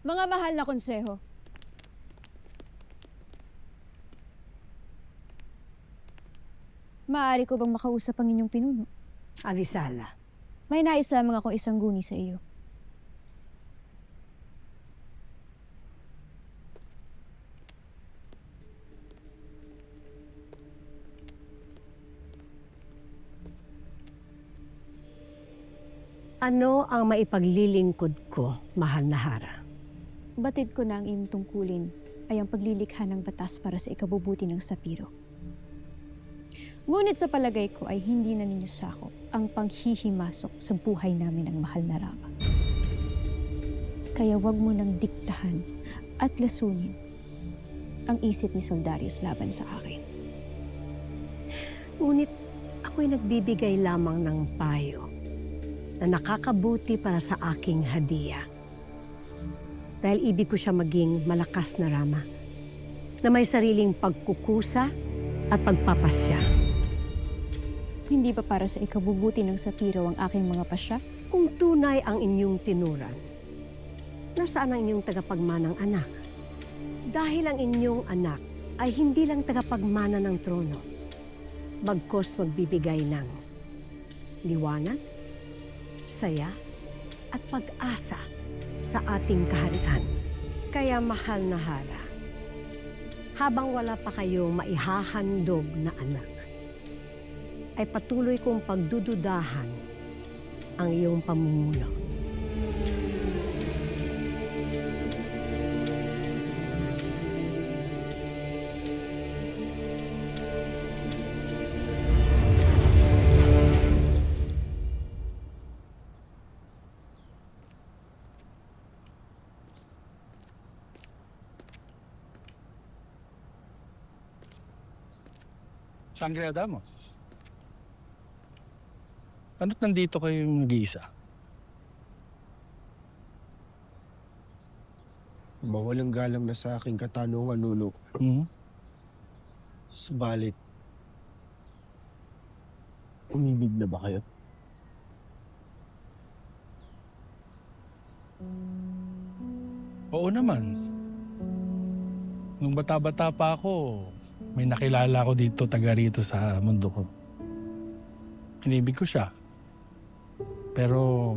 Mga mahal na konseho, maaari ko bang makausap ang inyong pinuno? Avisala, May nais lamang akong isang guni sa iyo. ano ang maipaglilingkod ko, mahal na Hara? Batid ko na ang iyong tungkulin ay ang paglilikha ng batas para sa ikabubuti ng Sapiro. Ngunit sa palagay ko ay hindi na ninyo sakop ang panghihimasok sa buhay namin ng mahal na Rama. Kaya wag mo nang diktahan at lasunin ang isip ni Soldarius laban sa akin. Ngunit ako'y nagbibigay lamang ng payo na nakakabuti para sa aking hadiah. Dahil ibig ko siya maging malakas na Rama na may sariling pagkukusa at pagpapasya. Hindi ba para sa ikabubuti ng Sapiro ang aking mga pasya? Kung tunay ang inyong tinuran, nasaan ang inyong tagapagmanang anak? Dahil ang inyong anak ay hindi lang tagapagmana ng trono, bagkos magbibigay ng liwanag, saya, at pag-asa sa ating kaharian. Kaya mahal na Hara, habang wala pa kayong maihahandog na anak, ay patuloy kong pagdududahan ang iyong pamumuno. Sangre Adamos. Ano't nandito kayong nag-iisa? Mawalang galang na sa aking katanungan, Nuno. Subalit, umibig na ba kayo? Oo naman. Nung bata-bata pa ako, may nakilala ko dito, taga rito sa mundo ko. Inibig ko siya. Pero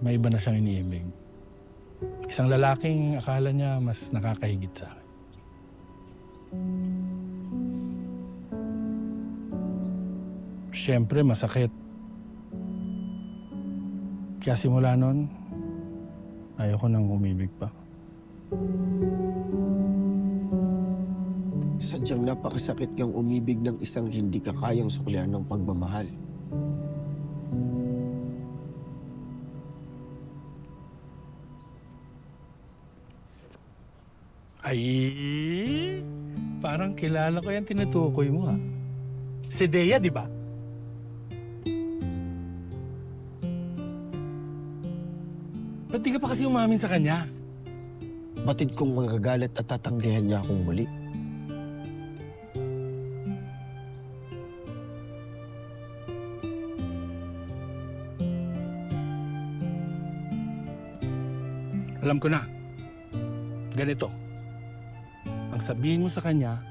may iba na siyang iniibig. Isang lalaking akala niya mas nakakahigit sa akin. Siyempre, masakit. Kaya simula nun, ayoko nang umibig pa. Sadyang napakasakit kang umibig ng isang hindi ka kayang suklian ng pagmamahal. Ay, parang kilala ko yung tinutukoy mo, ha? Si Dea, di ba? Ba't di ka pa kasi umamin sa kanya? Batid kong magagalit at tatanggihan niya akong muli. Alam ko na. Ganito. Ang sabihin mo sa kanya,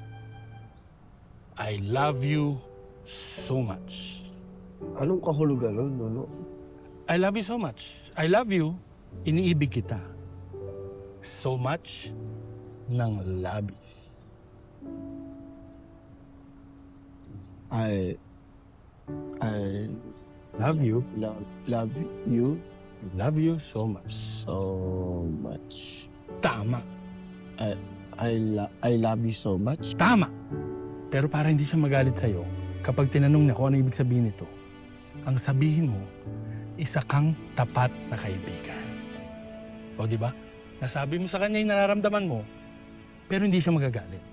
I love you so much. Anong kahulugan nun, Nuno? I love you so much. I love you. Iniibig kita. So much ng labis. I Love you. love you Love you so much. so much. Tama. I love you so much. Tama. Pero para hindi siya magalit sa'yo, kapag tinanong niya kung ano ibig sabihin nito, ang sabihin mo, isa kang tapat na kaibigan. O di ba? Nasabi mo sa kanya yung nararamdaman mo, pero hindi siya magagalit.